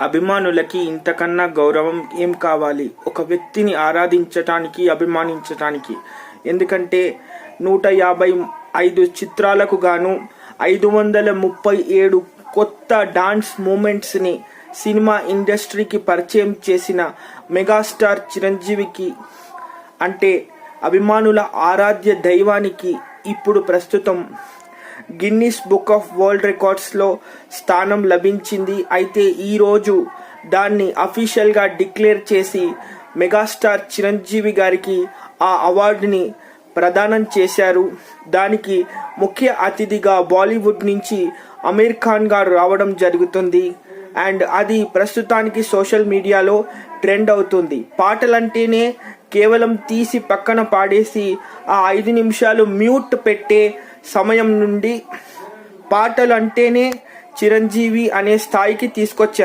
అభిమానులకి ఇంతకన్నా గౌరవం ఏం కావాలి ఒక వ్యక్తిని ఆరాధించటానికి, అభిమానించటానికి? ఎందుకంటే 155 చిత్రాలకు గాను 537 కొత్త డాన్స్ మూమెంట్స్ని సినిమా ఇండస్ట్రీకి పరిచయం చేసిన మెగాస్టార్ చిరంజీవికి, అంటే అభిమానుల ఆరాధ్య దైవానికి ఇప్పుడు ప్రస్తుతం గిన్నిస్ బుక్ ఆఫ్ వరల్డ్ రికార్డ్స్లో స్థానం లభించింది. అయితే ఈరోజు దాన్ని అఫీషియల్గా డిక్లేర్ చేసి మెగాస్టార్ చిరంజీవి గారికి ఆ అవార్డుని ప్రదానం చేశారు. దానికి ముఖ్య అతిథిగా బాలీవుడ్ నుంచి అమీర్ ఖాన్ గారు రావడం జరుగుతుంది. అండ్ అది ప్రస్తుతానికి సోషల్ మీడియాలో ట్రెండ్ అవుతుంది. పాటలంటేనే కేవలం తీసి పక్కన పాడేసి ఆ 5 నిమిషాలు మ్యూట్ పెట్టే సమయం నుండి పాటలు అంటేనే చిరంజీవి అనే స్థాయికి తీసుకొచ్చారు.